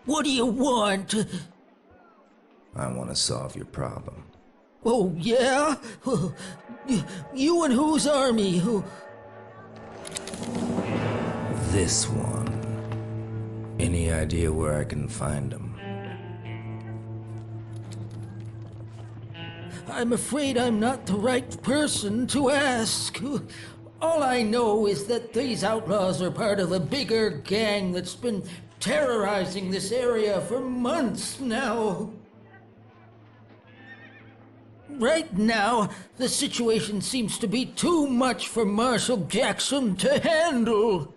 What do you want? I want to solve your problem. Oh, yeah? You and whose army? This one. Any idea where I can find him? I'm afraid I'm not the right person to ask. All I know is that these outlaws are part of a bigger gang that's been terrorizing this area for months now. Right now, the situation seems to be too much for Marshal Jackson to handle.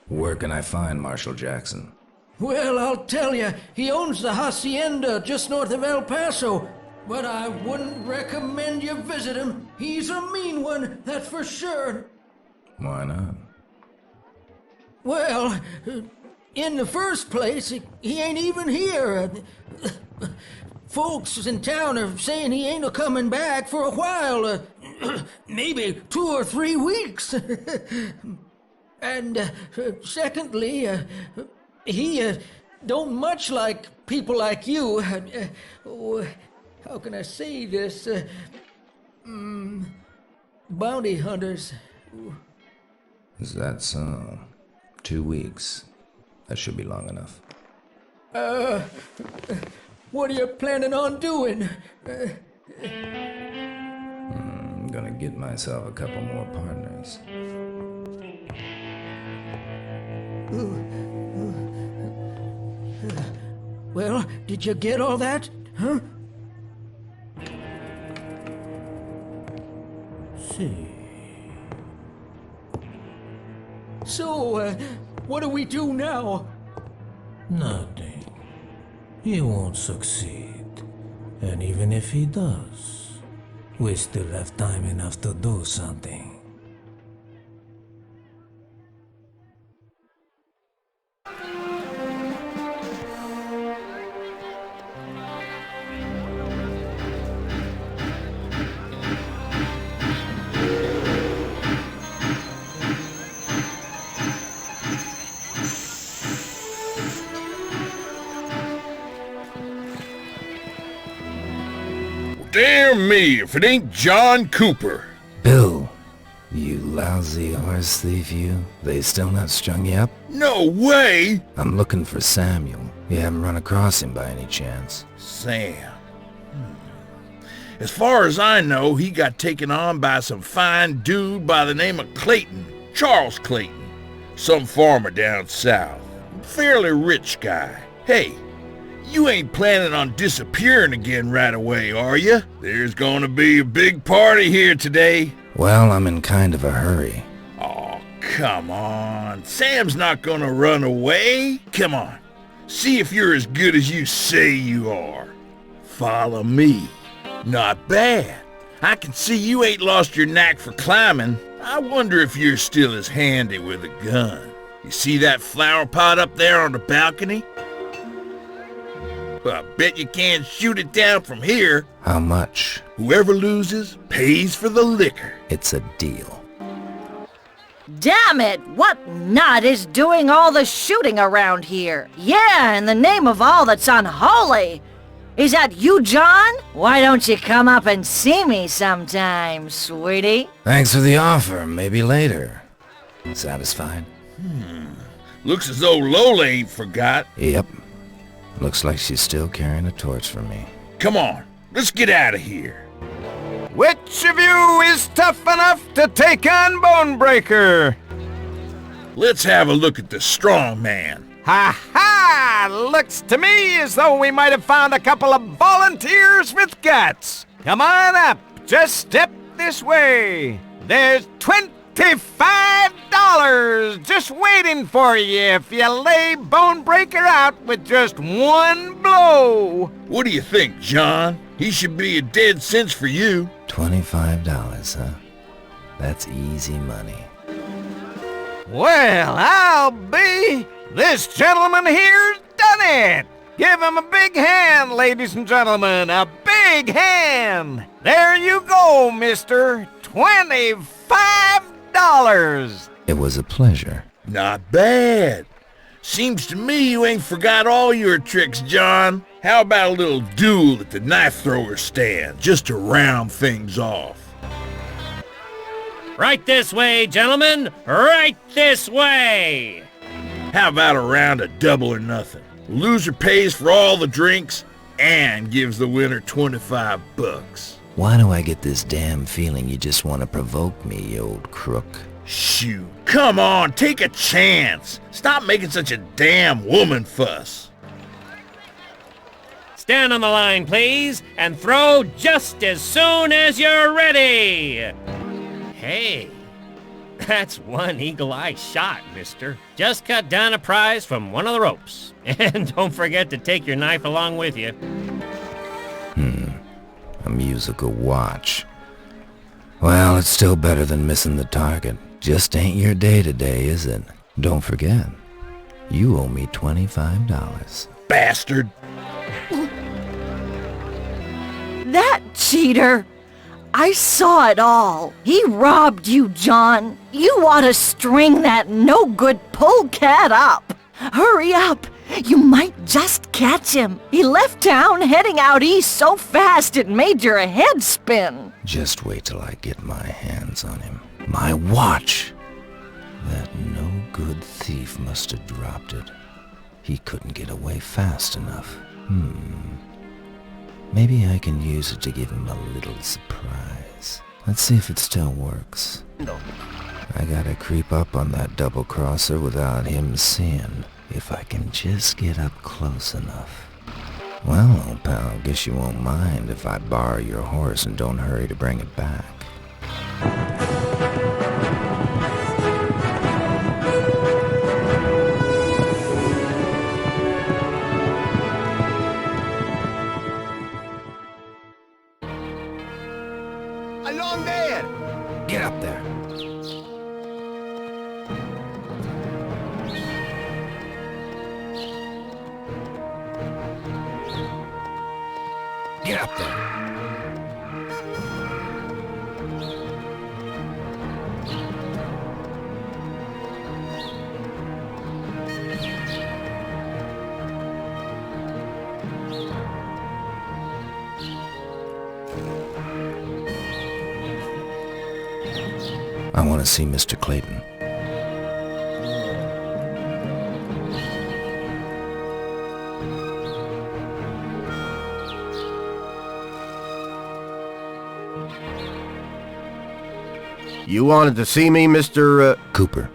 Where can I find Marshal Jackson? Well, I'll tell you, he owns the hacienda just north of El Paso. But I wouldn't recommend you visit him. He's a mean one, that's for sure. Why not? Well, in the first place, he ain't even here. Folks in town are saying he ain't a-coming back for a while. Maybe 2 or 3 weeks. And secondly, he don't much like people like you. How can I say this? Bounty hunters. Is that so? 2 weeks. That should be long enough. What are you planning on doing? I'm gonna get myself a couple more partners. Well, did you get all that? Huh? See. So, what do we do now? Nothing. He won't succeed. And even if he does, we still have time enough to do something. Damn me if it ain't John Cooper. Bill! You lousy horse thief, you. They still not strung you up? No way! I'm looking for Samuel. You haven't run across him by any chance? Sam. As far as I know, he got taken on by some fine dude by the name of Clayton. Charles Clayton. Some farmer down south. Fairly rich guy. Hey, you ain't planning on disappearing again right away, are you? There's gonna be a big party here today. Well, I'm in kind of a hurry. Oh, come on. Sam's not gonna run away. Come on. See if you're as good as you say you are. Follow me. Not bad. I can see you ain't lost your knack for climbing. I wonder if you're still as handy with a gun. You see that flower pot up there on the balcony? Well, I bet you can't shoot it down from here. How much? Whoever loses pays for the liquor. It's a deal. Damn it! What nut is doing all the shooting around here? Yeah, in the name of all that's unholy! Is that you, John? Why don't you come up and see me sometime, sweetie? Thanks for the offer. Maybe later. Satisfied? Looks as though Lola ain't forgot. Yep. Looks like she's still carrying a torch for me. Come on, let's get out of here. Which of you is tough enough to take on Bonebreaker? Let's have a look at the strong man. Ha ha! Looks to me as though we might have found a couple of volunteers with guts. Come on up. Just step this way. There's $25 just waiting for you if you lay Bonebreaker out with just one blow. What do you think, John? He should be a dead cinch for you. $25, huh? That's easy money. Well, I'll be. This gentleman here's done it. Give him a big hand, ladies and gentlemen. A big hand. There you go, mister. $25. It was a pleasure. Not bad. Seems to me you ain't forgot all your tricks, John. How about a little duel at the knife thrower stand, just to round things off? Right this way, gentlemen! Right this way! How about a round of double or nothing? The loser pays for all the drinks and gives the winner $25. Why do I get this damn feeling you just want to provoke me, you old crook? Shoot, come on, take a chance. Stop making such a damn woman fuss. Stand on the line, please, and throw just as soon as you're ready! Hey, that's one eagle-eye shot, mister. Just cut down a prize from one of the ropes. And don't forget to take your knife along with you. A musical watch. Well, it's still better than missing the target. Just ain't your day today, is it? Don't forget, you owe me $25. Bastard. That cheater! I saw it all. He robbed you, John. You ought to string that no-good polecat up. Hurry up. You might just catch him. He left town heading out east so fast it made your head spin. Just wait till I get my hands on him. My watch! That no-good thief must have dropped it. He couldn't get away fast enough. Maybe I can use it to give him a little surprise. Let's see if it still works. I gotta creep up on that double-crosser without him seeing. If I can just get up close enough. Well, old pal, guess you won't mind if I borrow your horse and don't hurry to bring it back. Along there! Get up there. Get up there. I want to see Mr. Clayton. You wanted to see me, Mr. Cooper.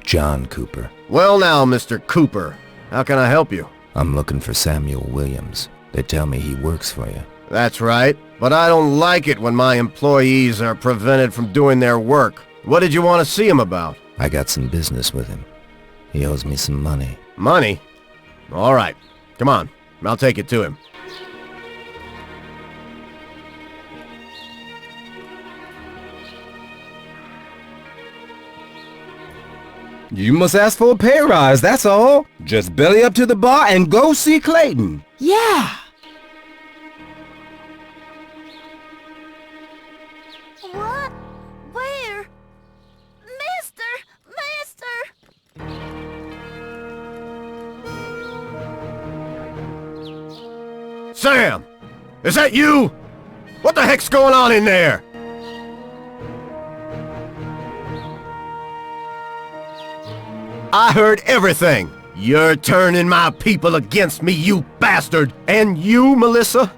John Cooper. Well now, Mr. Cooper. How can I help you? I'm looking for Samuel Williams. They tell me he works for you. That's right. But I don't like it when my employees are prevented from doing their work. What did you want to see him about? I got some business with him. He owes me some money. Money? All right. Come on. I'll take it to him. You must ask for a pay rise, that's all. Just belly up to the bar and go see Clayton. Yeah. What? Where? Mister! Sam! Is that you? What the heck's going on in there? I heard everything. You're turning my people against me, you bastard. And you, Melissa?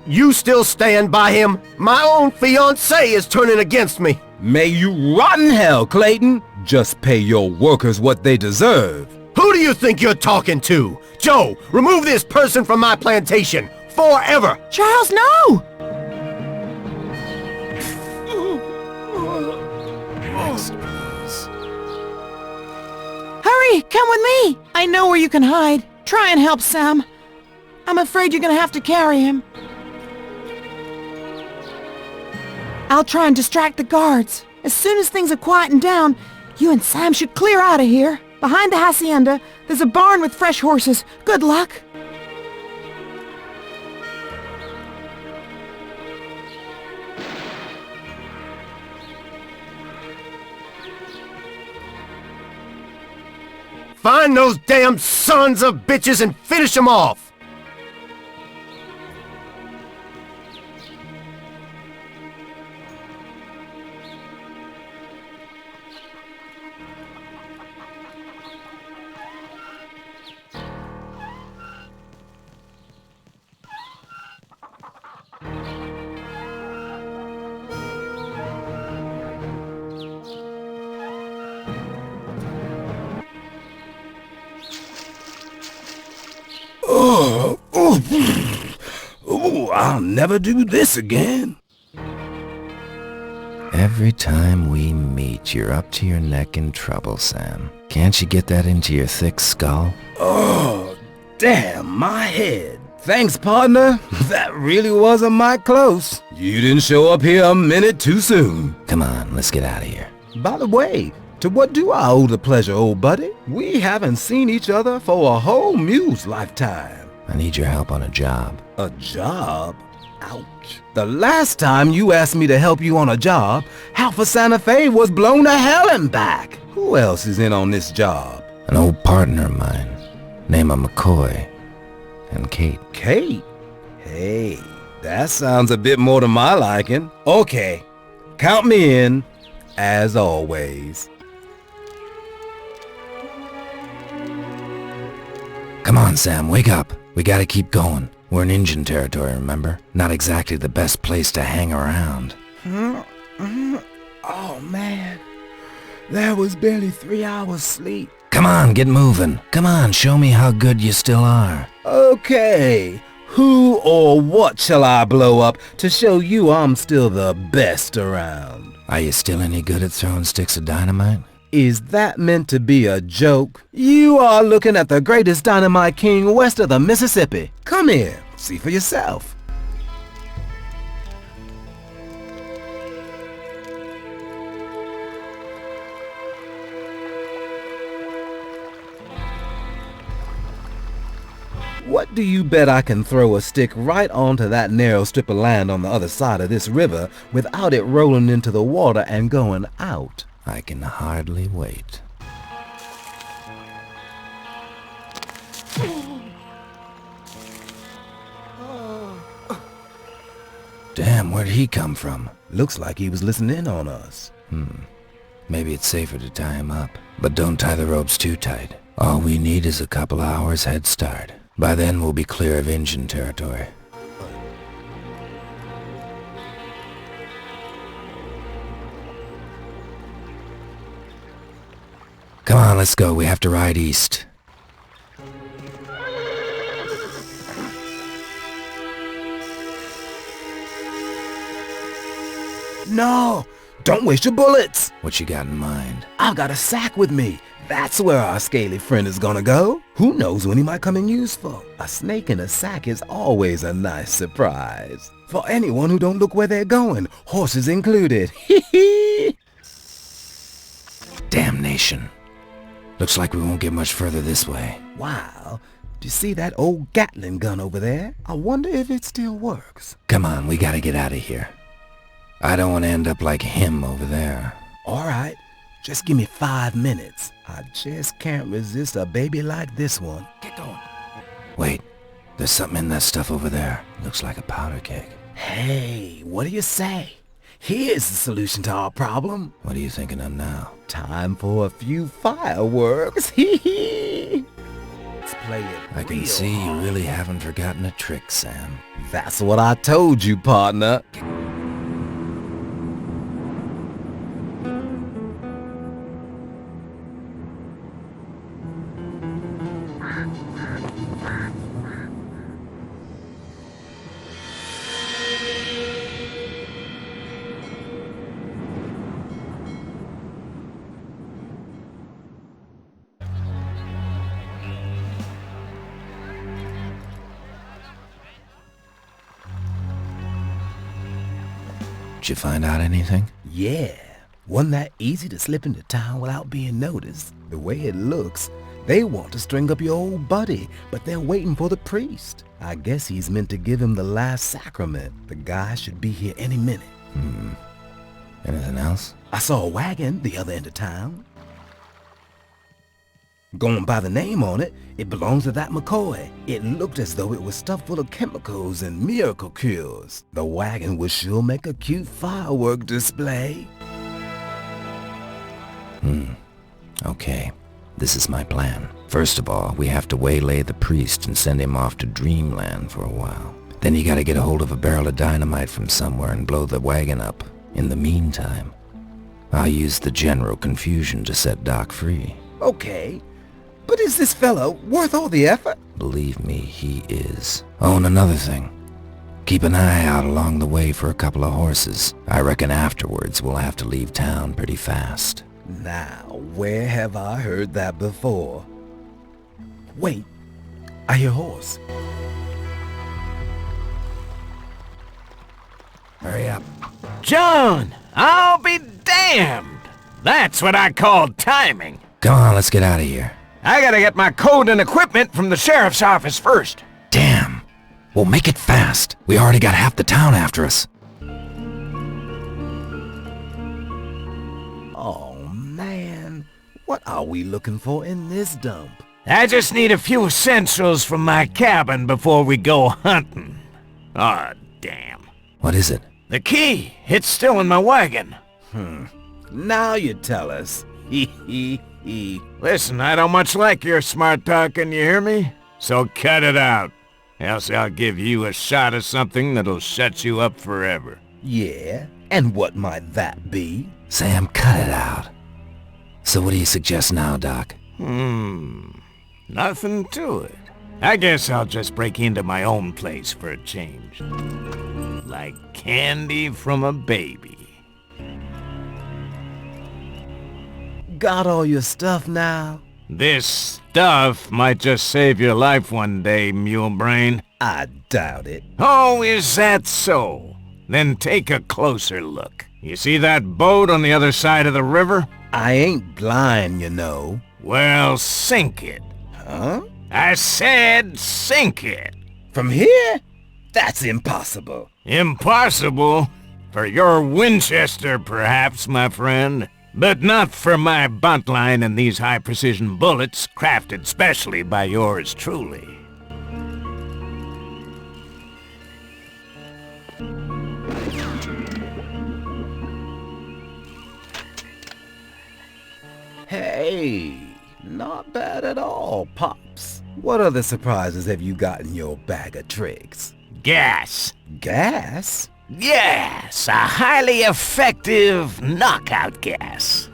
You still stand by him? My own fiancé is turning against me. May you rot in hell, Clayton. Just pay your workers what they deserve. Who do you think you're talking to? Joe, remove this person from my plantation. Forever. Charles, no! Next, please. Hurry, come with me! I know where you can hide. Try and help Sam. I'm afraid you're gonna have to carry him. I'll try and distract the guards. As soon as things are quieting down, you and Sam should clear out of here. Behind the hacienda, there's a barn with fresh horses. Good luck. Find those damn sons of bitches and finish them off! I'll never do this again. Every time we meet, you're up to your neck in trouble, Sam. Can't you get that into your thick skull? Oh, damn my head. Thanks, partner. That really was a mite close. You didn't show up here a minute too soon. Come on, let's get out of here. By the way, to what do I owe the pleasure, old buddy? We haven't seen each other for a whole mule's lifetime. I need your help on a job. A job? Ouch. The last time you asked me to help you on a job, half of Santa Fe was blown to hell and back. Who else is in on this job? An old partner of mine, named McCoy, and Kate. Kate? Hey, that sounds a bit more to my liking. Okay, count me in, as always. Come on, Sam, wake up. We gotta keep going. We're in Injun territory, remember? Not exactly the best place to hang around. Oh, man. There was barely 3 hours sleep. Come on, get moving. Come on, show me how good you still are. Okay, who or what shall I blow up to show you I'm still the best around? Are you still any good at throwing sticks of dynamite? Is that meant to be a joke? You are looking at the greatest dynamite king west of the Mississippi. Come here, see for yourself. What do you bet I can throw a stick right onto that narrow strip of land on the other side of this river without it rolling into the water and going out? I can hardly wait. Damn, where'd he come from? Looks like he was listening in on us. Maybe it's safer to tie him up. But don't tie the ropes too tight. All we need is a couple hours head start. By then we'll be clear of Injun territory. Come on, let's go. We have to ride east. No! Don't waste your bullets! What you got in mind? I've got a sack with me. That's where our scaly friend is gonna go. Who knows when he might come in useful? A snake in a sack is always a nice surprise. For anyone who don't look where they're going, horses included. Hee. Damnation. Looks like we won't get much further this way. Wow. Do you see that old Gatling gun over there? I wonder if it still works. Come on, we gotta get out of here. I don't want to end up like him over there. All right. Just give me 5 minutes. I just can't resist a baby like this one. Get going. Wait, there's something in that stuff over there. Looks like a powder keg. Hey, what do you say? Here's the solution to our problem. What are you thinking of now? Time for a few fireworks. Hee hee. Let's play it. I can see you really haven't forgotten a trick, Sam. That's what I told you, partner. Did you find out anything? Yeah, wasn't that easy to slip into town without being noticed? The way it looks, they want to string up your old buddy, but they're waiting for the priest. I guess he's meant to give him the last sacrament. The guy should be here any minute. Anything else? I saw a wagon the other end of town. Going by the name on it, it belongs to that McCoy. It looked as though it was stuffed full of chemicals and miracle cures. The wagon would sure make a cute firework display. Okay, this is my plan. First of all, we have to waylay the priest and send him off to Dreamland for a while. Then you gotta get a hold of a barrel of dynamite from somewhere and blow the wagon up. In the meantime, I'll use the general confusion to set Doc free. Okay, but is this fellow worth all the effort? Believe me, he is. Oh, and another thing. Keep an eye out along the way for a couple of horses. I reckon afterwards we'll have to leave town pretty fast. Now, where have I heard that before? Wait, I hear horse. Hurry up. John, I'll be damned. That's what I call timing. Come on, let's get out of here. I gotta get my code and equipment from the sheriff's office first. Damn. Well, make it fast. We already got half the town after us. Oh man, what are we looking for in this dump? I just need a few essentials from my cabin before we go hunting. Aw, damn. What is it? The key. It's still in my wagon. Now you tell us. Listen, I don't much like your smart talking, you hear me? So cut it out. Else I'll give you a shot of something that'll shut you up forever. Yeah, and what might that be? Sam, cut it out. So what do you suggest now, Doc? Nothing to it. I guess I'll just break into my own place for a change. Like candy from a baby. Got all your stuff now? This stuff might just save your life one day, mule brain. I doubt it. Oh, is that so? Then take a closer look. You see that boat on the other side of the river? I ain't blind, you know. Well, sink it. Huh? I said sink it. From here? That's impossible. Impossible? For your Winchester, perhaps, my friend. But not for my buntline and these high-precision bullets crafted specially by yours truly. Hey, not bad at all, Pops. What other surprises have you got in your bag of tricks? Gas. Gas? Yes, a highly effective knockout gas.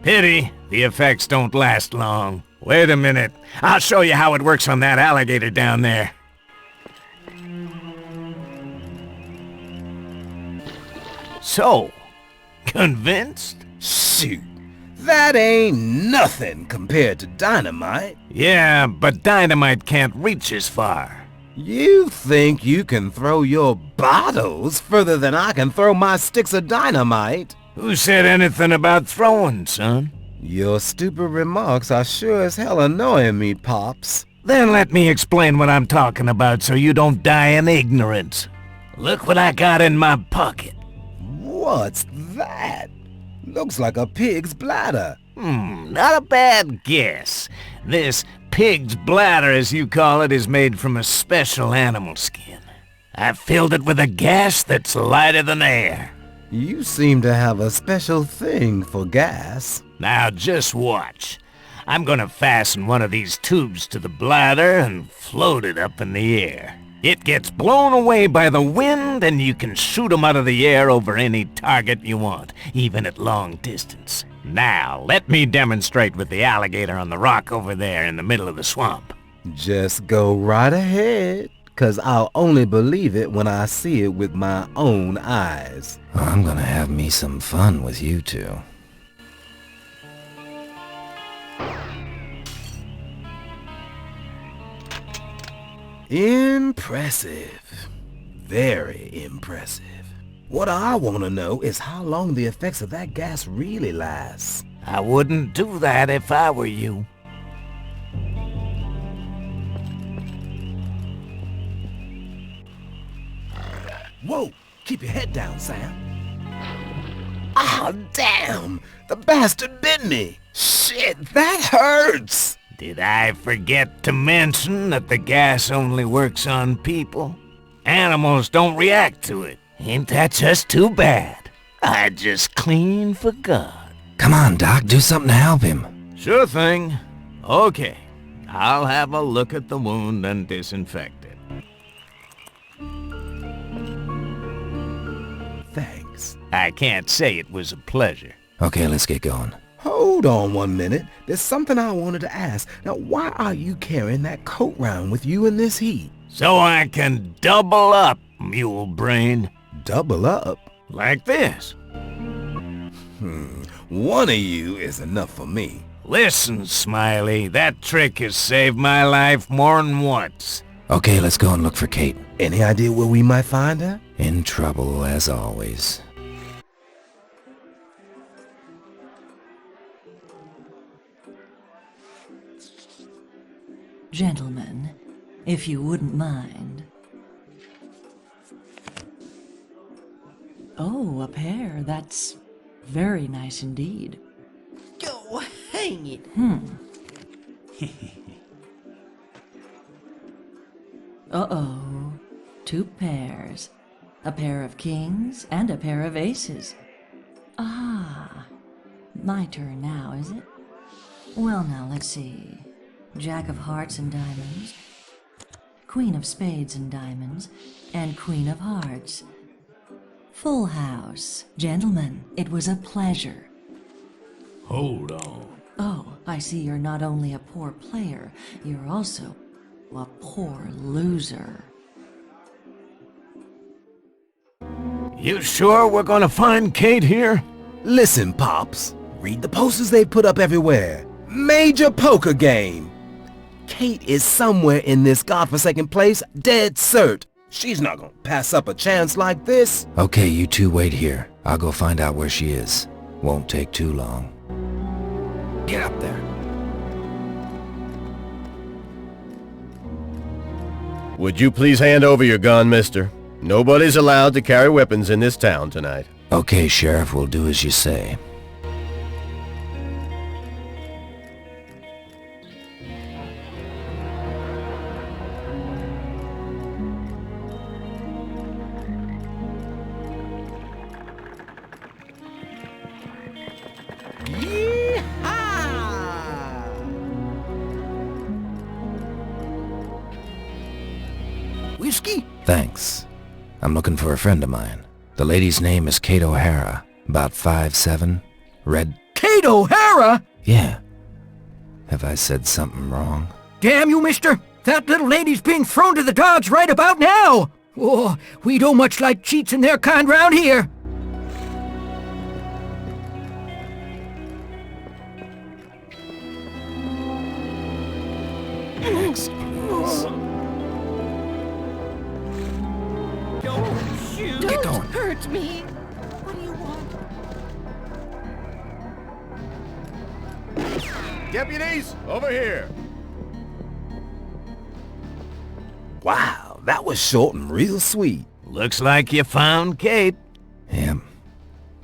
Pity the effects don't last long. Wait a minute. I'll show you how it works on that alligator down there. So, convinced? Shoot, that ain't nothing compared to dynamite. Yeah, but dynamite can't reach as far. You think you can throw your bottles further than I can throw my sticks of dynamite? Who said anything about throwing, son? Your stupid remarks are sure as hell annoying me, Pops. Then let me explain what I'm talking about so you don't die in ignorance. Look what I got in my pocket. What's that? Looks like a pig's bladder. Not a bad guess. This pig's bladder, as you call it, is made from a special animal skin. I filled it with a gas that's lighter than air. You seem to have a special thing for gas. Now just watch. I'm gonna fasten one of these tubes to the bladder and float it up in the air. It gets blown away by the wind and you can shoot 'em out of the air over any target you want, even at long distance. Now, let me demonstrate with the alligator on the rock over there in the middle of the swamp. Just go right ahead, 'cause I'll only believe it when I see it with my own eyes. I'm gonna have me some fun with you two. Impressive. Very impressive. What I want to know is how long the effects of that gas really last. I wouldn't do that if I were you. Whoa! Keep your head down, Sam. Ah, damn! The bastard bit me! Shit, that hurts! Did I forget to mention that the gas only works on people? Animals don't react to it. Ain't that just too bad? I just clean forgot. Come on, Doc, do something to help him. Sure thing. Okay, I'll have a look at the wound and disinfect it. Thanks. I can't say it was a pleasure. Okay, let's get going. Hold on 1 minute. There's something I wanted to ask. Now, why are you carrying that coat round with you in this heat? So I can double up, mule brain. Double up? Like this. One of you is enough for me. Listen, Smiley, that trick has saved my life more'n once. Okay, let's go and look for Kate. Any idea where we might find her? In trouble, as always. Gentlemen, if you wouldn't mind. Oh, a pear. That's very nice indeed. Go hang it. Uh-oh. 2 pairs. A pair of kings and a pair of aces. Ah. My turn now, is it? Well, now, let's see. Jack of hearts and diamonds. Queen of spades and diamonds. And queen of hearts. Full house. Gentlemen, it was a pleasure. Hold on. Oh, I see you're not only a poor player, you're also a poor loser. You sure we're gonna find Kate here? Listen, Pops. Read the posters they put up everywhere. Major poker game. Kate is somewhere in this godforsaken place, dead cert. She's not gonna pass up a chance like this. Okay, you two wait here. I'll go find out where she is. Won't take too long. Get up there. Would you please hand over your gun, mister? Nobody's allowed to carry weapons in this town tonight. Okay, Sheriff, we'll do as you say. Whiskey? Thanks. I'm looking for a friend of mine. The lady's name is Kate O'Hara. About 5'7", red... Kate O'Hara? Yeah. Have I said something wrong? Damn you, mister! That little lady's being thrown to the dogs right about now! Oh, we don't much like cheats and their kind round here. Next, please. Get going. Hurt me. What do you want? Deputies, over here. Wow, that was short and real sweet. Looks like you found Kate. Yep.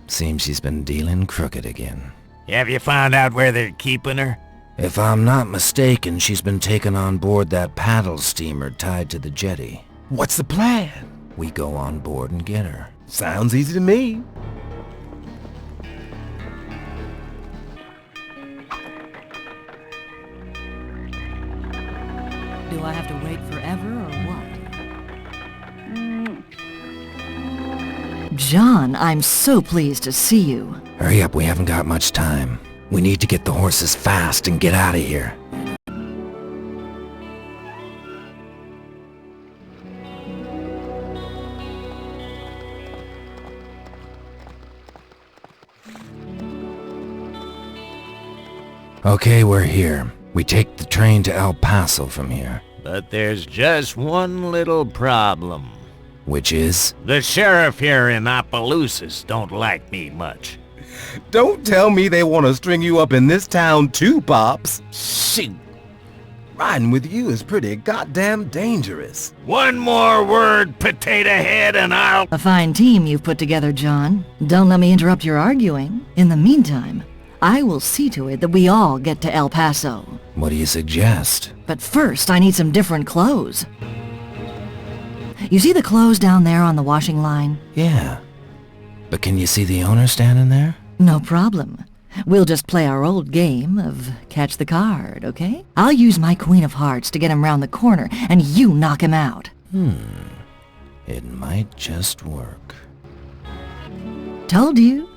Seems she's been dealing crooked again. Have you found out where they're keeping her? If I'm not mistaken, she's been taken on board that paddle steamer tied to the jetty. What's the plan? We go on board and get her. Sounds easy to me. Do I have to wait forever or what? John, I'm so pleased to see you. Hurry up, we haven't got much time. We need to get the horses fast and get out of here. Okay, we're here. We take the train to El Paso from here. But there's just one little problem. Which is? The sheriff here in Opelousas don't like me much. Don't tell me they want to string you up in this town too, Pops. Shoot. Riding with you is pretty goddamn dangerous. One more word, potato head, and I'll... A fine team you've put together, John. Don't let me interrupt your arguing. In the meantime, I will see to it that we all get to El Paso. What do you suggest? But first, I need some different clothes. You see the clothes down there on the washing line? Yeah. But can you see the owner standing there? No problem. We'll just play our old game of catch the card, okay? I'll use my Queen of Hearts to get him round the corner, and you knock him out. It might just work. Told you.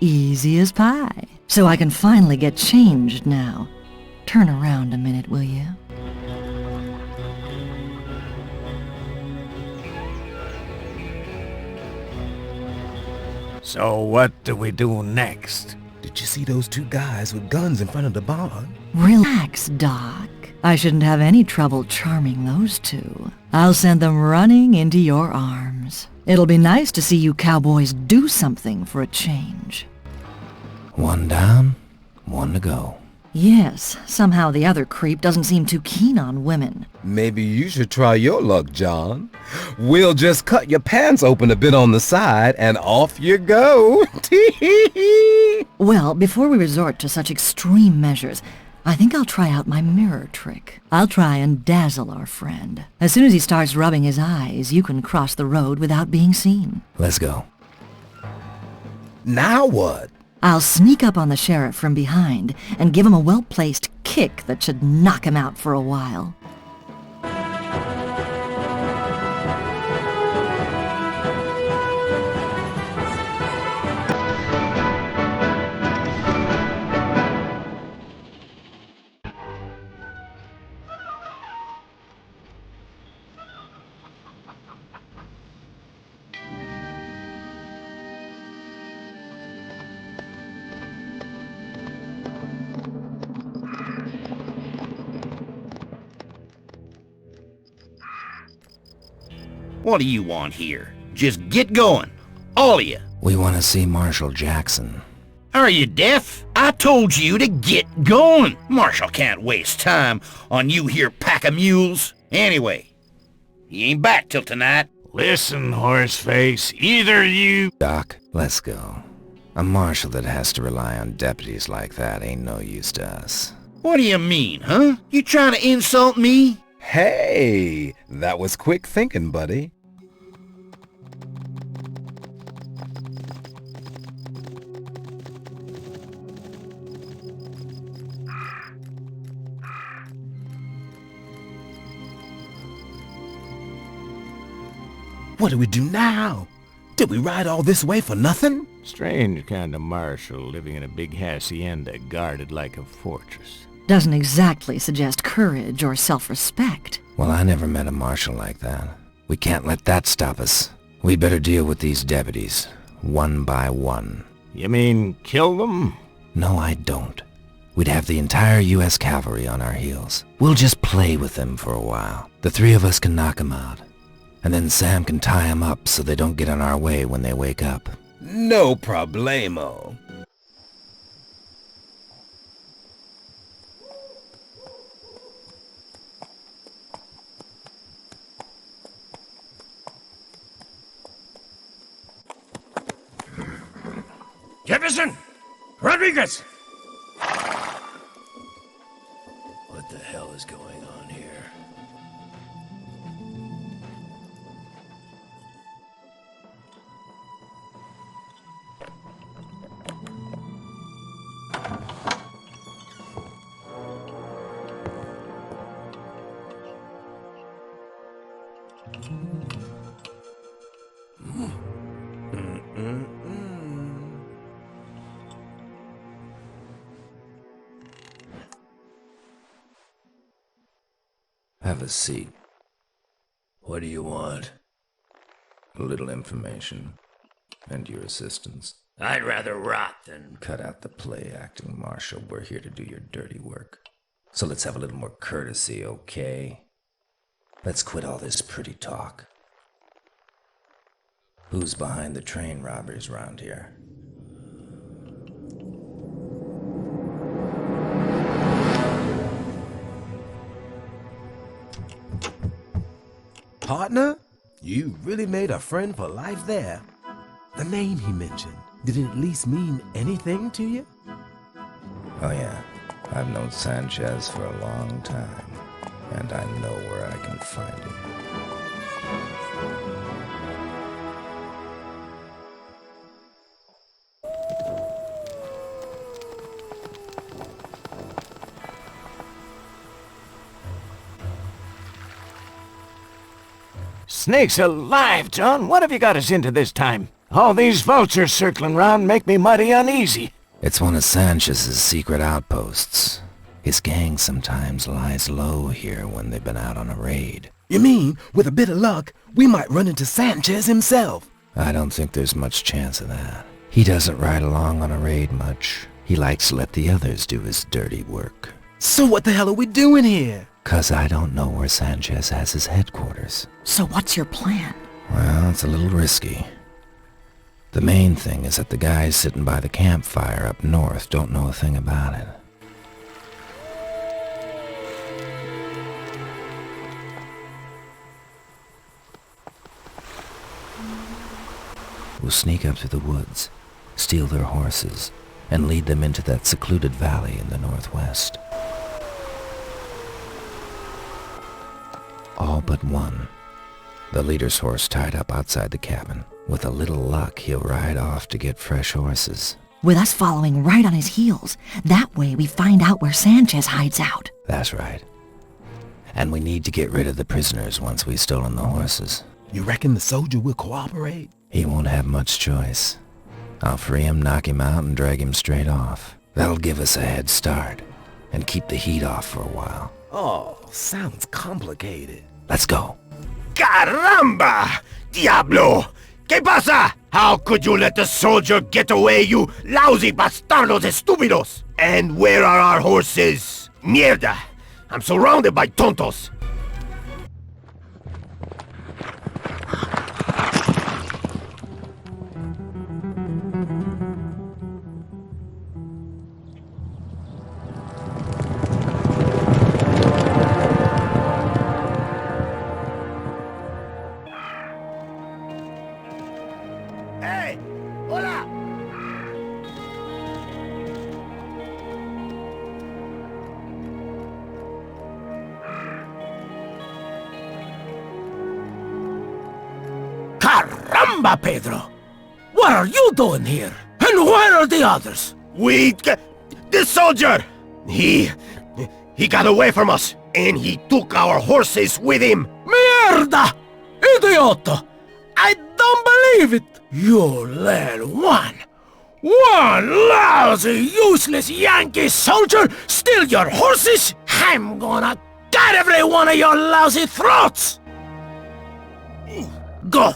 Easy as pie. So I can finally get changed now. Turn around a minute, will you? So what do we do next? Did you see those two guys with guns in front of the barn? Relax, Doc. I shouldn't have any trouble charming those two. I'll send them running into your arms. It'll be nice to see you cowboys do something for a change. One down, one to go. Yes, somehow the other creep doesn't seem too keen on women. Maybe you should try your luck, John. We'll just cut your pants open a bit on the side and off you go. Well, before we resort to such extreme measures, I think I'll try out my mirror trick. I'll try and dazzle our friend. As soon as he starts rubbing his eyes, you can cross the road without being seen. Let's go. Now what? I'll sneak up on the sheriff from behind and give him a well-placed kick that should knock him out for a while. What do you want here? Just get going. All of you. We want to see Marshal Jackson. Are you deaf? I told you to get going. Marshal can't waste time on you here pack of mules. Anyway, he ain't back till tonight. Listen, Horseface, either you... Doc, let's go. A marshal that has to rely on deputies like that ain't no use to us. What do you mean, huh? You trying to insult me? Hey, that was quick thinking, buddy. What do we do now? Did we ride all this way for nothing? Strange kind of marshal living in a big hacienda guarded like a fortress. Doesn't exactly suggest courage or self-respect. Well, I never met a marshal like that. We can't let that stop us. We better deal with these deputies, one by one. You mean kill them? No, I don't. We'd have the entire U.S. cavalry on our heels. We'll just play with them for a while. The three of us can knock them out. And then Sam can tie them up so they don't get in our way when they wake up. No problemo. Jefferson! Rodriguez! What the hell is going on here? Have a seat. What do you want? A little information. And your assistance. I'd rather rot than... Cut out the play acting, Marshal. We're here to do your dirty work. So let's have a little more courtesy, okay? Let's quit all this pretty talk. Who's behind the train robberies around here? Partner, you really made a friend for life there. The name he mentioned, did it at least mean anything to you? Oh yeah, I've known Sanchez for a long time, and I know where I can find him. Snakes alive, John. What have you got us into this time? All these vultures circling round make me mighty uneasy. It's one of Sanchez's secret outposts. His gang sometimes lies low here when they've been out on a raid. You mean, with a bit of luck, we might run into Sanchez himself? I don't think there's much chance of that. He doesn't ride along on a raid much. He likes to let the others do his dirty work. So what the hell are we doing here? 'Cause I don't know where Sanchez has his headquarters. So what's your plan? Well, it's a little risky. The main thing is that the guys sitting by the campfire up north don't know a thing about it. We'll sneak up to the woods, steal their horses, and lead them into that secluded valley in the northwest. All but one. The leader's horse tied up outside the cabin. With a little luck, he'll ride off to get fresh horses. With us following right on his heels. That way we find out where Sanchez hides out. That's right. And we need to get rid of the prisoners once we've stolen the horses. You reckon the soldier will cooperate? He won't have much choice. I'll free him, knock him out, and drag him straight off. That'll give us a head start, and keep the heat off for a while. Oh, sounds complicated. Let's go. Caramba! Diablo! ¿Qué pasa? How could you let the soldier get away, you lousy bastardos estúpidos? And where are our horses? Mierda! I'm surrounded by tontos. Hey! Hola! Caramba, Pedro! What are you doing here? And where are the others? This soldier! He got away from us, and he took our horses with him. Mierda! Idiota! I don't believe it! You let one lousy, useless Yankee soldier steal your horses? I'm gonna cut every one of your lousy throats! Go!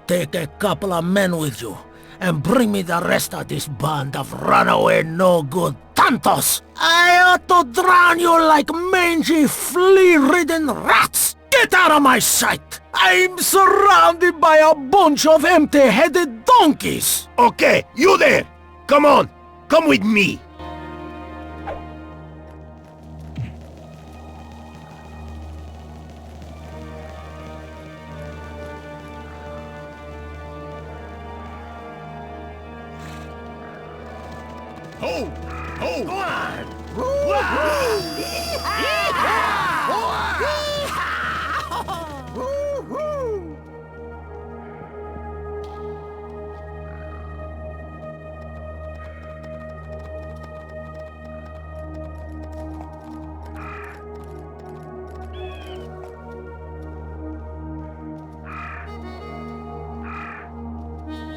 Take a couple of men with you, and bring me the rest of this band of runaway no-good tantos! I ought to drown you like mangy, flea-ridden rats! Get out of my sight! I'm surrounded by a bunch of empty-headed donkeys! Okay, you there! Come on! Come with me! Ho! Ho! Go on!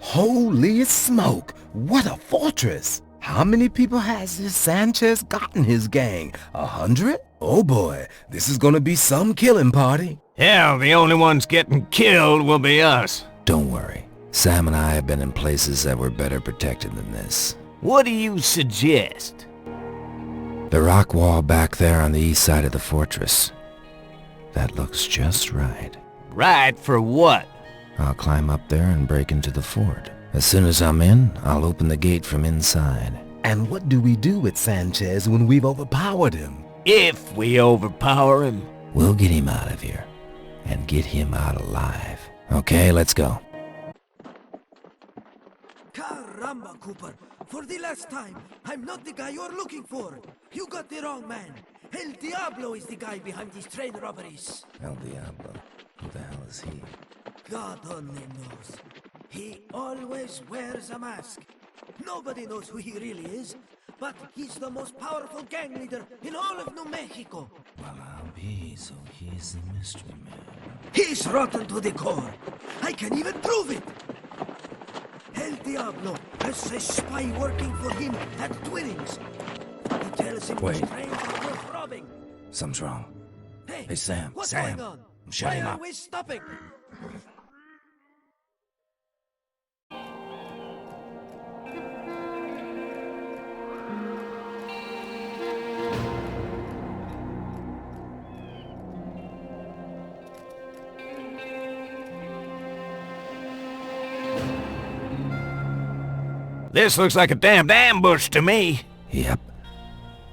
Holy smoke! What a fortress! How many people has this Sanchez got in his gang? 100? Oh boy, this is gonna be some killing party. Hell, the only ones getting killed will be us. Don't worry. Sam and I have been in places that were better protected than this. What do you suggest? The rock wall back there on the east side of the fortress. That looks just right. Right for what? I'll climb up there and break into the fort. As soon as I'm in, I'll open the gate from inside. And what do we do with Sanchez when we've overpowered him? If we overpower him. We'll get him out of here. And get him out alive. Okay, let's go. Caramba, Cooper! For the last time, I'm not the guy you're looking for. You got the wrong man. El Diablo is the guy behind these train robberies. El Diablo? Who the hell is he? God only knows. He always wears a mask. Nobody knows who he really is, but he's the most powerful gang leader in all of New Mexico. Well, I'll be, so he's the mystery man. He's rotten to the core. I can even prove it. El Diablo has a spy working for him at Twinings. He tells him Wait. which trains are worth robbing. Something's wrong. Hey, Sam. what's Sam. going on? Shut him Why up. are we stopping? This looks like a damned ambush to me. Yep.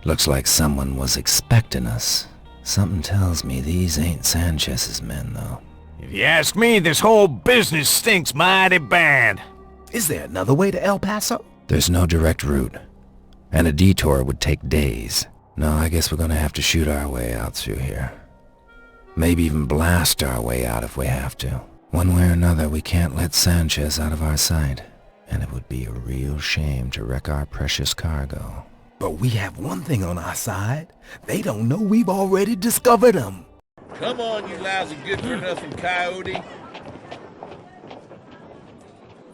Looks like someone was expecting us. Something tells me these ain't Sanchez's men, though. If you ask me, this whole business stinks mighty bad. Is there another way to El Paso? There's no direct route, and a detour would take days. No, I guess we're gonna have to shoot our way out through here. Maybe even blast our way out if we have to. One way or another, we can't let Sanchez out of our sight. And it would be a real shame to wreck our precious cargo. But we have one thing on our side. They don't know we've already discovered them. Come on, you lousy good-for-nothing coyote.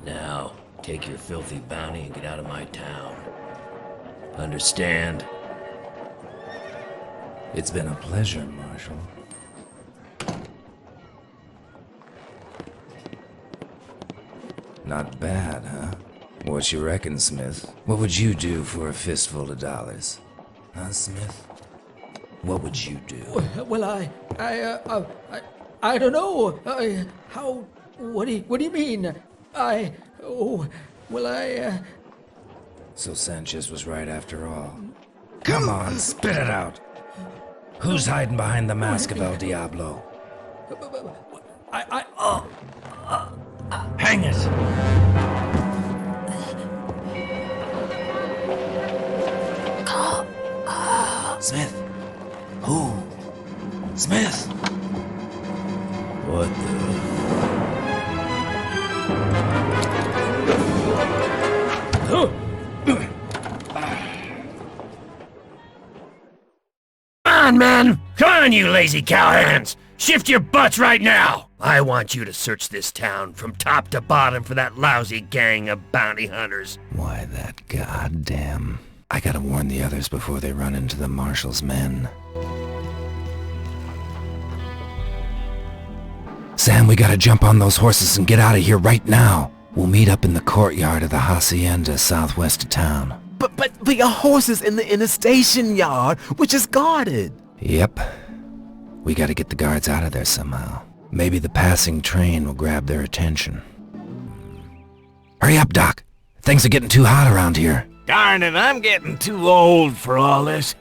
Now, take your filthy bounty and get out of my town. Understand? It's been a pleasure, Marshal. Not bad, huh? What you reckon, Smith? What would you do for a fistful of dollars? Huh, Smith? What would you do? Well, I don't know. What do you mean? So Sanchez was right after all. Come on, spit it out. Who's hiding behind the mask of El Diablo? Hang it! Smith? Who? Smith? What Come on, men! Come on, you lazy cowhands! Shift your butts right now! I want you to search this town from top to bottom for that lousy gang of bounty hunters. Why, that goddamn... I gotta warn the others before they run into the Marshal's men. Sam, we gotta jump on those horses and get out of here right now. We'll meet up in the courtyard of the hacienda southwest of town. But we are horses in the station yard, which is guarded. Yep. We gotta get the guards out of there somehow. Maybe the passing train will grab their attention. Hurry up, Doc. Things are getting too hot around here. Darn it, I'm getting too old for all this.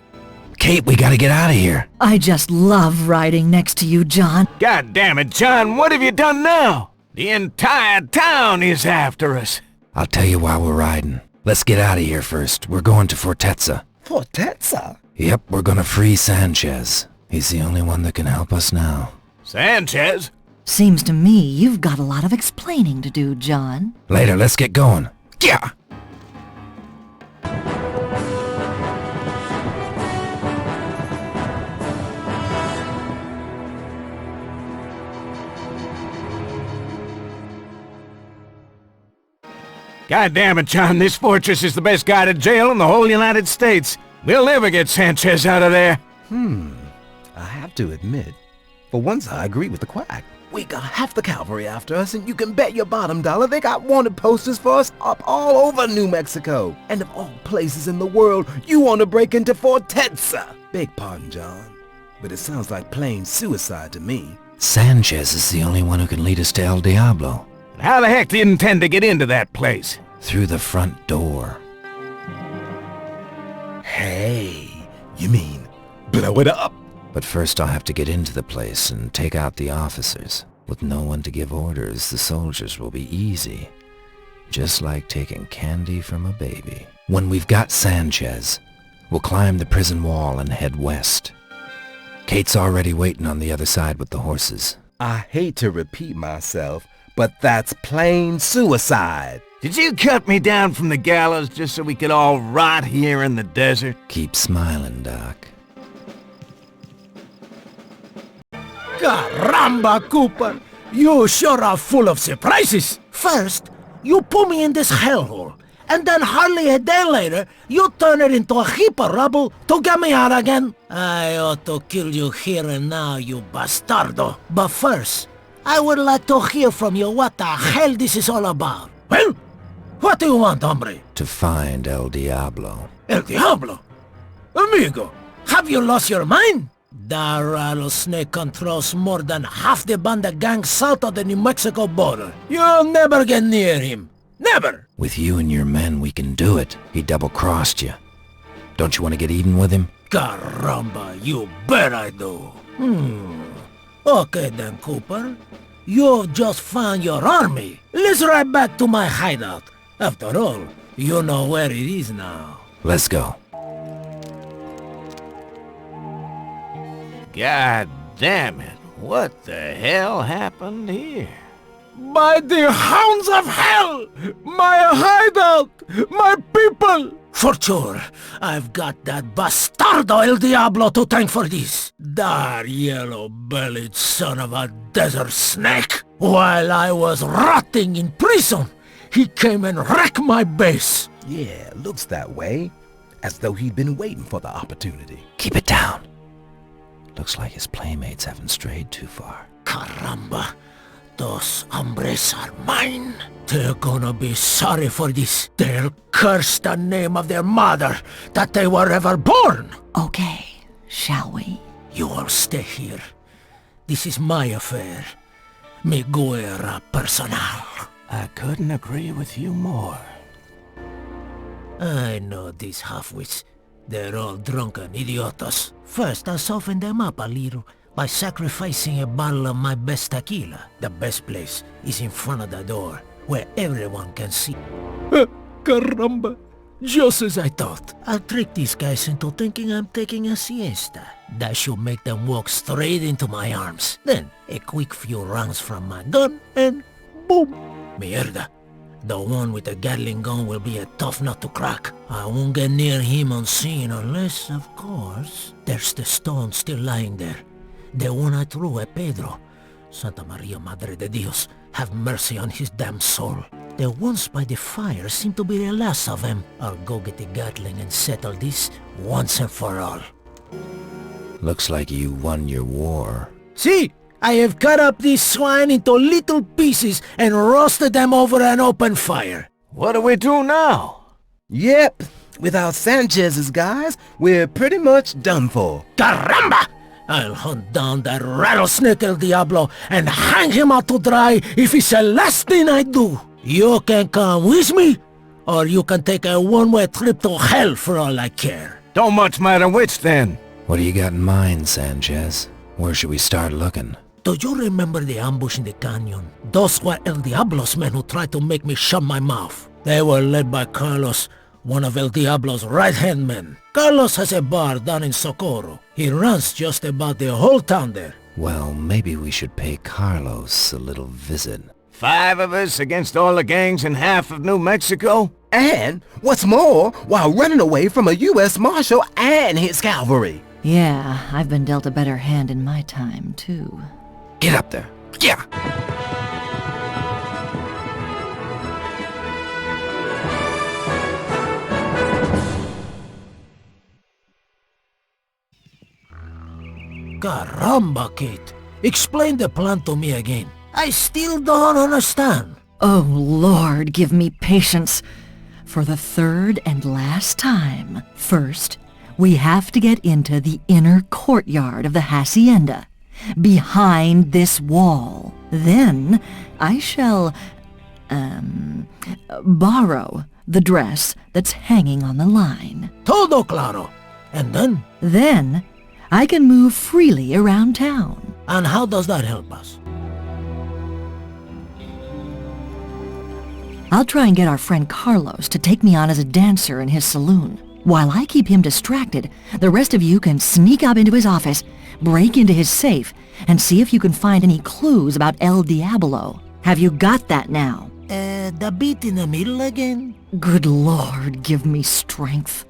Kate, we gotta get out of here. I just love riding next to you, John. God damn it, John, what have you done now? The entire town is after us. I'll tell you while we're riding. Let's get out of here first. We're going to Fortezza. Fortezza? Yep, we're gonna free Sanchez. He's the only one that can help us now. Sanchez? Seems to me you've got a lot of explaining to do, John. Later, let's get going. Yeah! God damn it, John, this fortress is the best guarded jail in the whole United States. We'll never get Sanchez out of there. I have to admit, for once I agree with the quack. We got half the cavalry after us, and you can bet your bottom dollar they got wanted posters for us up all over New Mexico. And of all places in the world, you want to break into Fortezza. Beg pardon, John, but it sounds like plain suicide to me. Sanchez is the only one who can lead us to El Diablo. How the heck do you intend to get into that place? Through the front door. Hey, you mean blow it up? But first I'll have to get into the place and take out the officers. With no one to give orders, the soldiers will be easy. Just like taking candy from a baby. When we've got Sanchez, we'll climb the prison wall and head west. Kate's already waiting on the other side with the horses. I hate to repeat myself, but that's plain suicide. Did you cut me down from the gallows just so we could all rot here in the desert? Keep smiling, Doc. Caramba, Cooper! You sure are full of surprises. First, you put me in this hellhole, and then hardly a day later, you turn it into a heap of rubble to get me out again. I ought to kill you here and now, you bastardo. But first, I would like to hear from you what the hell this is all about. Well, what do you want, hombre? To find El Diablo. El Diablo? Amigo, have you lost your mind? That rattlesnake controls more than half the banda gang south of the New Mexico border. You'll never get near him. Never! With you and your men, we can do it. He double-crossed you. Don't you want to get even with him? Caramba, you bet I do. Okay then, Cooper. You've just found your army. Let's ride back to my hideout. After all, you know where it is now. Let's go. God damn it. What the hell happened here? By the hounds of hell! My hideout! My people! For sure, I've got that bastardo El Diablo to thank for this. That yellow-bellied son of a desert snake. While I was rotting in prison, he came and wrecked my base. Yeah, looks that way. As though he'd been waiting for the opportunity. Keep it down. Looks like his playmates haven't strayed too far. Caramba. Those hombres are mine. They're gonna be sorry for this. They'll curse the name of their mother that they were ever born. Okay, shall we? You all stay here. This is my affair. Mi guerra personal. I couldn't agree with you more. I know these half-wits. They're all drunken idiotas. First, I'll soften them up a little by sacrificing a bottle of my best tequila. The best place is in front of the door, where everyone can see. Caramba! Just as I thought. I'll trick these guys into thinking I'm taking a siesta. That should make them walk straight into my arms. Then, a quick few rounds from my gun, and boom! Mierda. The one with the Gatling gun will be a tough nut to crack. I won't get near him unseen unless, of course, there's the stone still lying there. The one I threw at Pedro. Santa Maria Madre de Dios, have mercy on his damn soul. The ones by the fire seem to be the last of them. I'll go get the Gatling and settle this once and for all. Looks like you won your war. See? I have cut up these swine into little pieces and roasted them over an open fire. What do we do now? Yep, without Sanchez's guys, we're pretty much done for. Caramba! I'll hunt down that rattlesnake El Diablo and hang him out to dry if it's the last thing I do. You can come with me, or you can take a one-way trip to hell for all I care. Don't much matter which then. What do you got in mind, Sanchez? Where should we start looking? Do you remember the ambush in the canyon? Those were El Diablo's men who tried to make me shut my mouth. They were led by Carlos, one of El Diablo's right-hand men. Carlos has a bar down in Socorro. He runs just about the whole town there. Well, maybe we should pay Carlos a little visit. 5 of us against all the gangs in half of New Mexico? And, what's more, while running away from a U.S. Marshal and his cavalry. Yeah, I've been dealt a better hand in my time, too. Get up there. Yeah! Caramba, Kate. Explain the plan to me again. I still don't understand. Oh, Lord, give me patience. For the third and last time. First, we have to get into the inner courtyard of the hacienda, behind this wall. Then, I shall, borrow the dress that's hanging on the line. Todo claro. And then? Then, I can move freely around town. And how does that help us? I'll try and get our friend Carlos to take me on as a dancer in his saloon. While I keep him distracted, the rest of you can sneak up into his office, break into his safe, and see if you can find any clues about El Diablo. Have you got that now? The bit in the middle again? Good Lord, give me strength.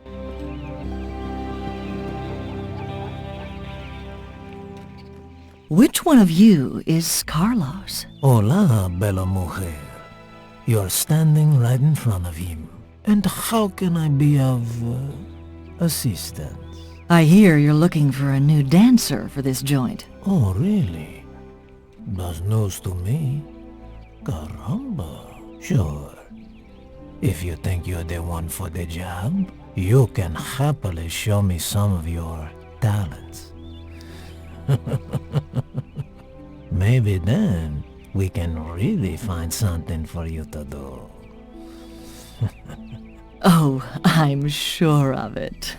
Which one of you is Carlos? Hola, bella mujer. You're standing right in front of him. And how can I be of assistance? I hear you're looking for a new dancer for this joint. Oh, really? That's news to me. Caramba. Sure. If you think you're the one for the job, you can happily show me some of your talents. Maybe then we can really find something for you to do. Oh, I'm sure of it.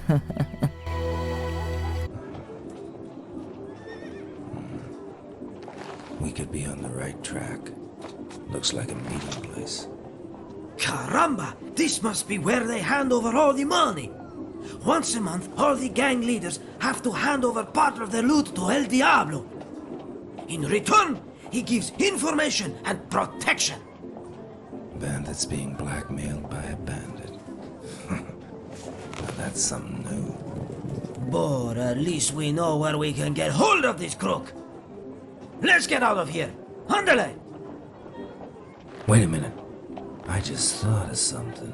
We could be on the right track. Looks like a meeting place. Caramba! This must be where they hand over all the money. Once a month, all the gang leaders have to hand over part of their loot to El Diablo. In return, he gives information and protection. Bandits being blackmailed by a bandit. Now that's something new. But at least we know where we can get hold of this crook. Let's get out of here. Underlay! Wait a minute. I just thought of something.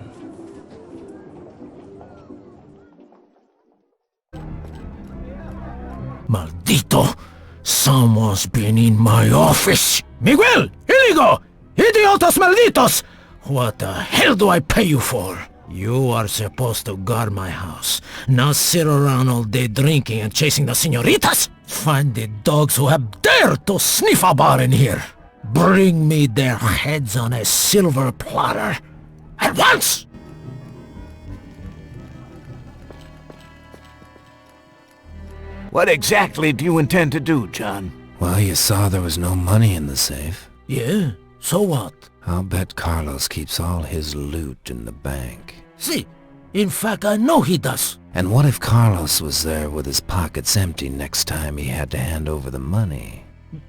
Maldito! Someone's been in my office! Miguel! Inigo! Idiotas malditos! What the hell do I pay you for? You are supposed to guard my house, not sit around all day drinking and chasing the señoritas. Find the dogs who have dared to sniff about in here. Bring me their heads on a silver platter. At once! What exactly do you intend to do, John? Well, you saw there was no money in the safe. Yeah? So what? I'll bet Carlos keeps all his loot in the bank. See, in fact, I know he does. And what if Carlos was there with his pockets empty next time he had to hand over the money?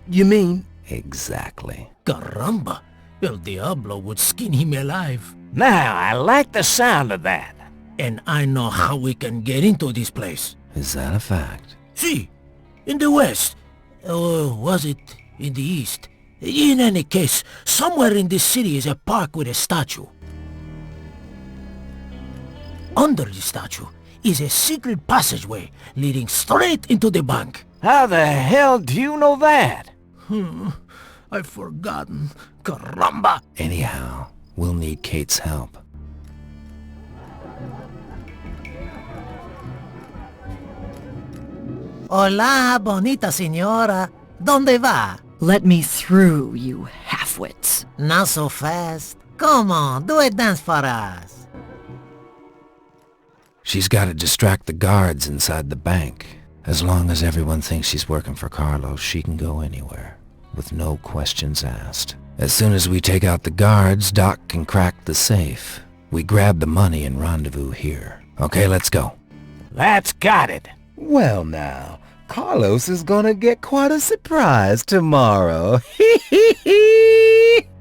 You mean? Exactly. Caramba! El Diablo would skin him alive. Now, I like the sound of that. And I know how we can get into this place. Is that a fact? See, in the west. Or was it in the east? In any case, somewhere in this city is a park with a statue. Under the statue is a secret passageway leading straight into the bank. How the hell do you know that? I've forgotten. Caramba! Anyhow, we'll need Kate's help. Hola, bonita señora. ¿Dónde va? Let me through, you halfwits. Not so fast. Come on, do a dance for us. She's got to distract the guards inside the bank. As long as everyone thinks she's working for Carlos, she can go anywhere, with no questions asked. As soon as we take out the guards, Doc can crack the safe. We grab the money and rendezvous here. Okay, let's go. That's got it. Well now, Carlos is gonna get quite a surprise tomorrow.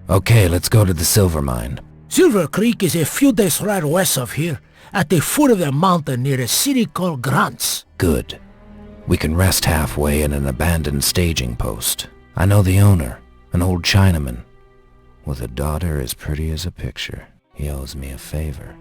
Okay, let's go to the silver mine. Silver Creek is a few days right west of here, at the foot of the mountain near a city called Grants. Good. We can rest halfway in an abandoned staging post. I know the owner, an old Chinaman, with a daughter as pretty as a picture. He owes me a favor.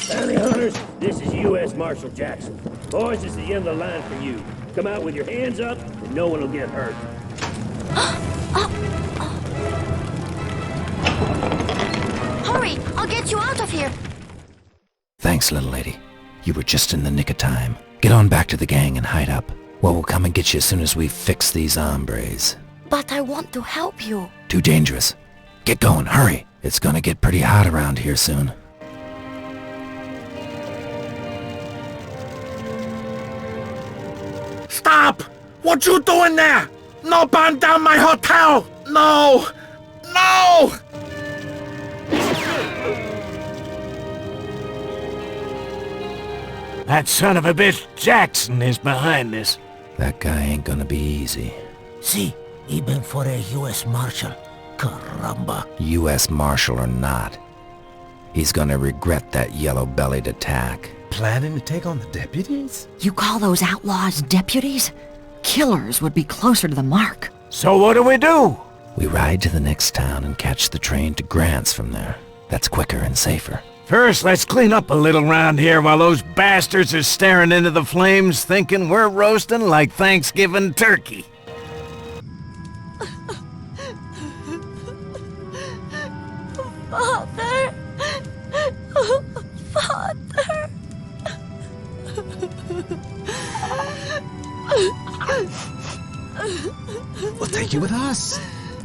Bounty hunters, this is U.S. Marshal Jackson. Boys, this is the end of the line for you. Come out with your hands up, and no one will get hurt. Hurry! I'll get you out of here! Thanks, little lady. You were just in the nick of time. Get on back to the gang and hide up. Well, we'll come and get you as soon as we fix these hombres. But I want to help you. Too dangerous. Get going, hurry. It's gonna get pretty hot around here soon. Stop! What you doing there? No burn down my hotel! No! No! That son of a bitch Jackson is behind this. That guy ain't gonna be easy. See, even for a U.S. Marshal. Caramba. U.S. Marshal or not, he's gonna regret that yellow-bellied attack. Planning to take on the deputies? You call those outlaws deputies? Killers would be closer to the mark. So what do? We ride to the next town and catch the train to Grant's from there. That's quicker and safer. First, let's clean up a little round here while those bastards are staring into the flames thinking we're roasting like Thanksgiving turkey. Father! Father! We'll take you with us.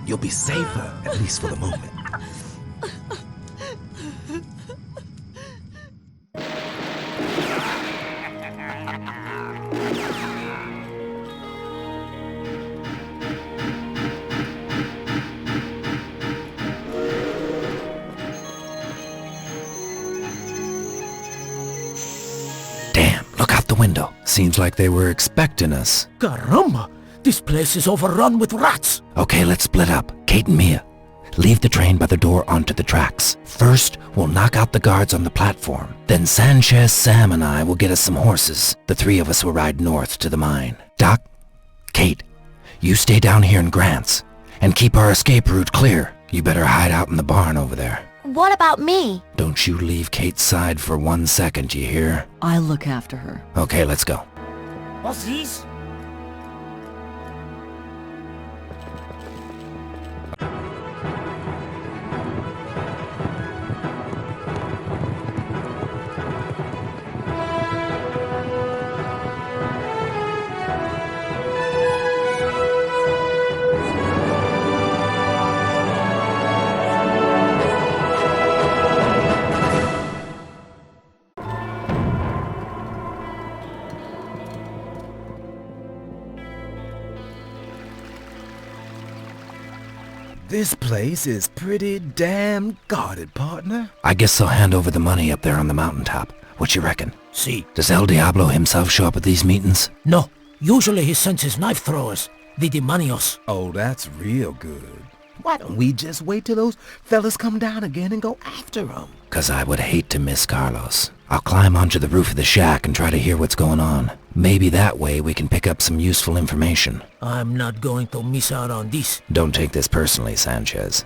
You'll be safer, at least for the moment. Window. Seems like they were expecting us. Caramba! This place is overrun with rats! Okay, let's split up. Kate and Mia, leave the train by the door onto the tracks. First, we'll knock out the guards on the platform. Then Sanchez, Sam, and I will get us some horses. The three of us will ride north to the mine. Doc, Kate, you stay down here in Grant's and keep our escape route clear. You better hide out in the barn over there. What about me? Don't you leave Kate's side for 1 second, you hear? I'll look after her. Okay, let's go. What's this? This place is pretty damn guarded, partner. I guess they'll hand over the money up there on the mountaintop. What you reckon? See. Does El Diablo himself show up at these meetings? No. Usually he sends his knife throwers, the demonios. Oh, that's real good. Why don't we just wait till those fellas come down again and go after them? 'Cause I would hate to miss Carlos. I'll climb onto the roof of the shack and try to hear what's going on. Maybe that way we can pick up some useful information. I'm not going to miss out on this. Don't take this personally, Sanchez.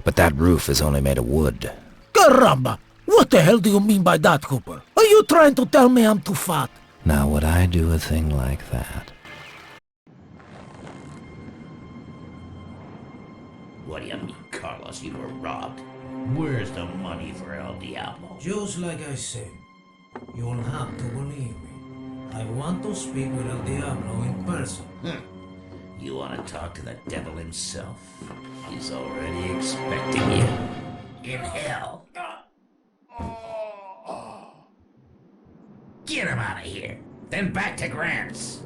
But that roof is only made of wood. Caramba! What the hell do you mean by that, Cooper? Are you trying to tell me I'm too fat? Now would I do a thing like that? What do you mean, Carlos? You were robbed? Where's the money for El Diablo? Just like I said, you'll have to believe me. I want to speak with El Diablo in person. You want to talk to the devil himself? He's already expecting you. In hell. Get him out of here. Then back to Grant's.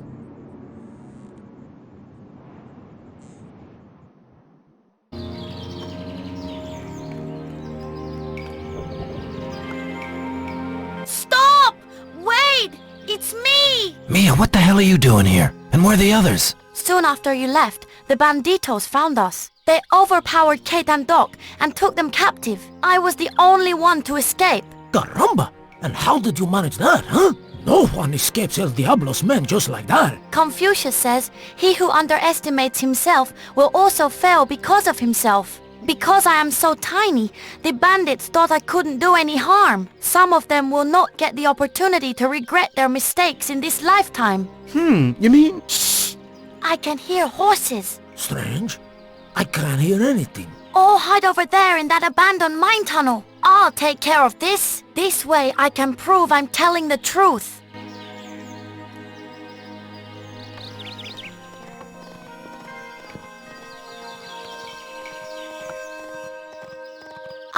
Stop! Wait! It's me! Mia, what the hell are you doing here? And where are the others? Soon after you left, the banditos found us. They overpowered Kate and Doc and took them captive. I was the only one to escape. Caramba! And how did you manage that, huh? No one escapes El Diablo's men just like that. Confucius says, he who underestimates himself will also fail because of himself. Because I am so tiny, the bandits thought I couldn't do any harm. Some of them will not get the opportunity to regret their mistakes in this lifetime. You mean? Shh! I can hear horses. Strange. I can't hear anything. All hide over there in that abandoned mine tunnel. I'll take care of this. This way I can prove I'm telling the truth.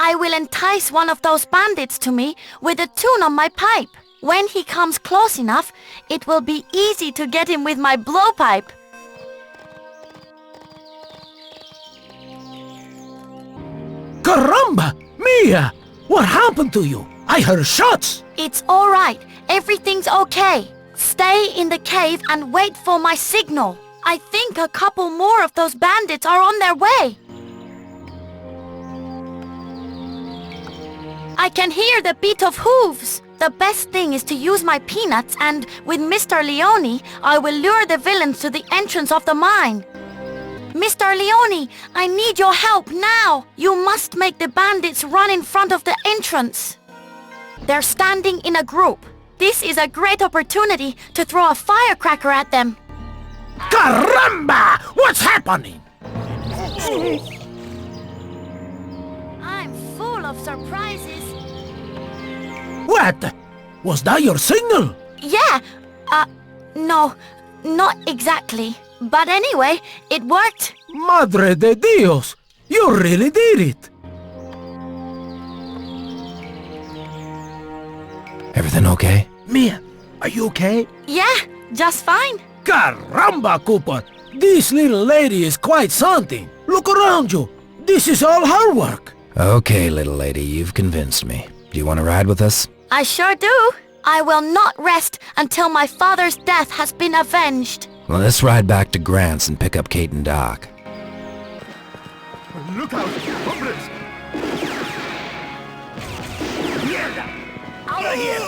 I will entice one of those bandits to me with a tune on my pipe. When he comes close enough, it will be easy to get him with my blowpipe. Caramba! Mia! What happened to you? I heard shots! It's all right. Everything's okay. Stay in the cave and wait for my signal. I think a couple more of those bandits are on their way. I can hear the beat of hooves. The best thing is to use my peanuts and, with Mr. Leone, I will lure the villains to the entrance of the mine. Mr. Leone, I need your help now. You must make the bandits run in front of the entrance. They're standing in a group. This is a great opportunity to throw a firecracker at them. Caramba! What's happening? I'm full of surprises. What? Was that your signal? Yeah, no, not exactly. But anyway, it worked. Madre de Dios! You really did it! Everything okay? Mia, are you okay? Yeah, just fine. Caramba, Cooper! This little lady is quite something. Look around you. This is all her work. Okay, little lady, you've convinced me. Do you want to ride with us? I sure do. I will not rest until my father's death has been avenged. Well, let's ride back to Grant's and pick up Kate and Doc. Look out, hombres! ¡Mierda! ¡Out of here!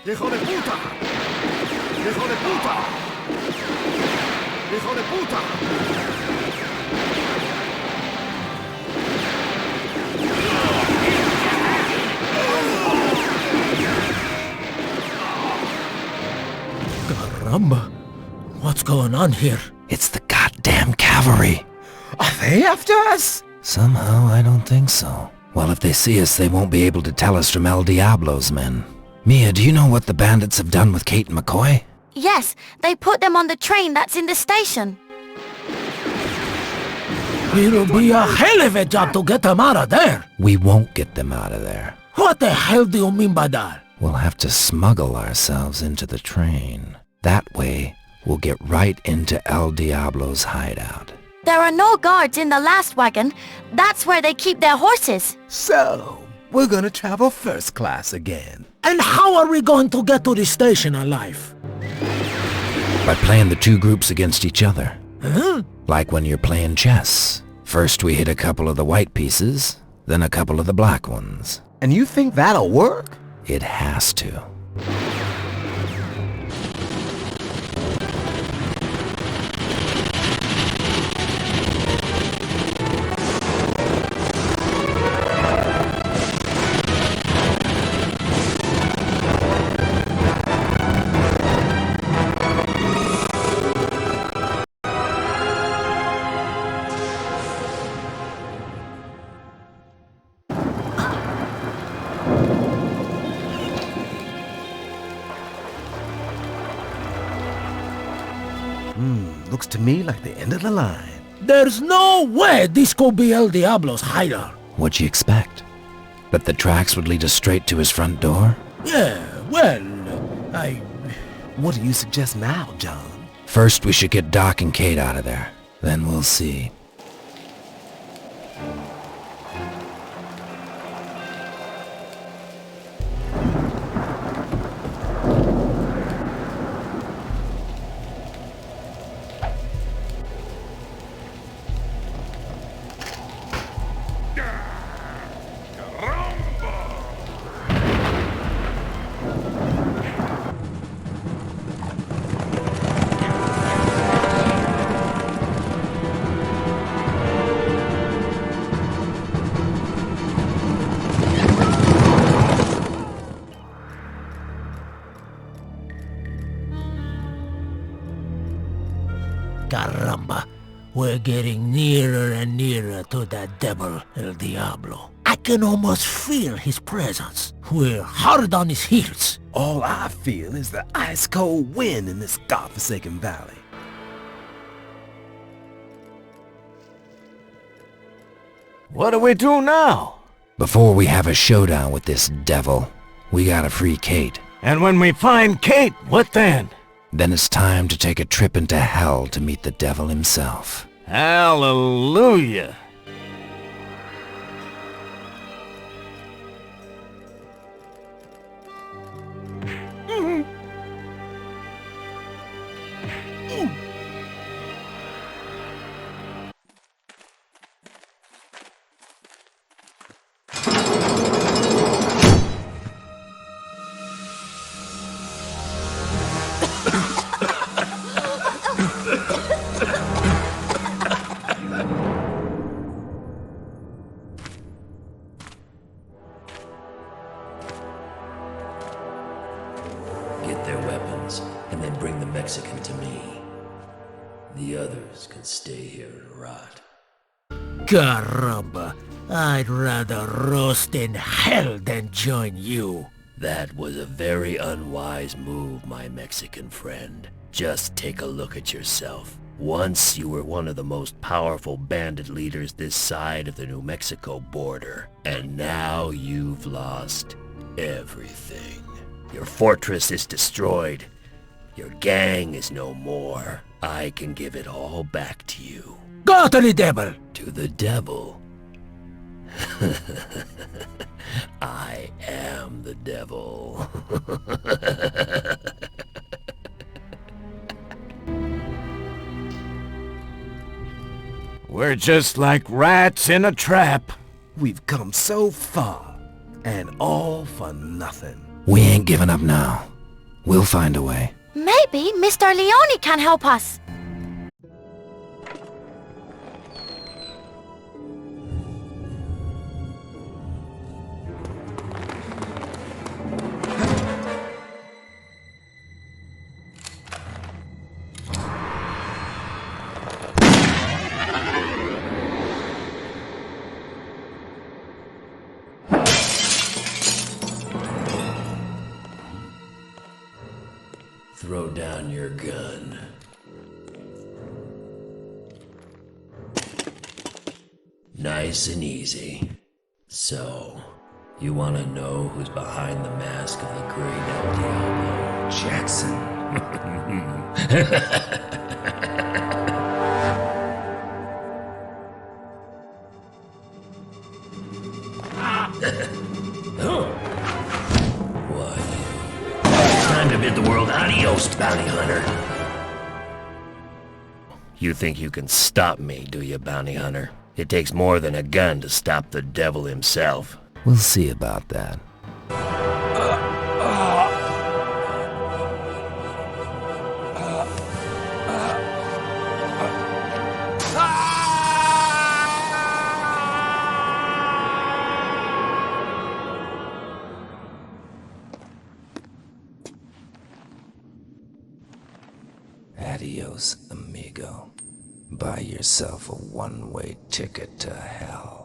¡Hijo de puta! ¡Hijo de puta! ¡Hijo de puta! Caramba! What's going on here? It's the goddamn cavalry. Are they after us? Somehow, I don't think so. Well, if they see us, they won't be able to tell us from El Diablo's men. Mia, do you know what the bandits have done with Kate and McCoy? Yes, they put them on the train that's in the station. It'll be a hell of a job to get them out of there. We won't get them out of there. What the hell do you mean by that? We'll have to smuggle ourselves into the train. That way, we'll get right into El Diablo's hideout. There are no guards in the last wagon. That's where they keep their horses. So, we're gonna travel first class again. And how are we going to get to the station alive? By playing the two groups against each other. Huh? Like when you're playing chess. First we hit a couple of the white pieces, then a couple of the black ones. And you think that'll work? It has to. Looks to me like the end of the line. There's no way this could be El Diablo's hideout. What'd you expect? That the tracks would lead us straight to his front door? Yeah, well, What do you suggest now, John? First we should get Doc and Kate out of there. Then we'll see. Caramba, we're getting nearer and nearer to that devil, El Diablo. I can almost feel his presence. We're hard on his heels. All I feel is the ice-cold wind in this godforsaken valley. What do we do now? Before we have a showdown with this devil, we gotta free Kate. And when we find Kate, what then? Then it's time to take a trip into hell to meet the devil himself. Hallelujah. Get their weapons, and then bring the Mexican to me. The others can stay here and rot. Caramba, I'd rather roast in hell than join you. That was a very unwise move, my Mexican friend. Just take a look at yourself. Once you were one of the most powerful bandit leaders this side of the New Mexico border, and now you've lost everything. Your fortress is destroyed. Your gang is no more. I can give it all back to you. Go to the devil! To the devil? I am the devil. We're just like rats in a trap. We've come so far, and all for nothing. We ain't giving up now. We'll find a way. Maybe Mr. Leone can help us. Throw down your gun. Nice and easy. So, you want to know who's behind the mask of the great El Diablo? Jackson. Time to bid the world adios, bounty hunter. You think you can stop me, do you, bounty hunter? It takes more than a gun to stop the devil himself. We'll see about that. Adios, amigo. Buy yourself a one-way ticket to hell.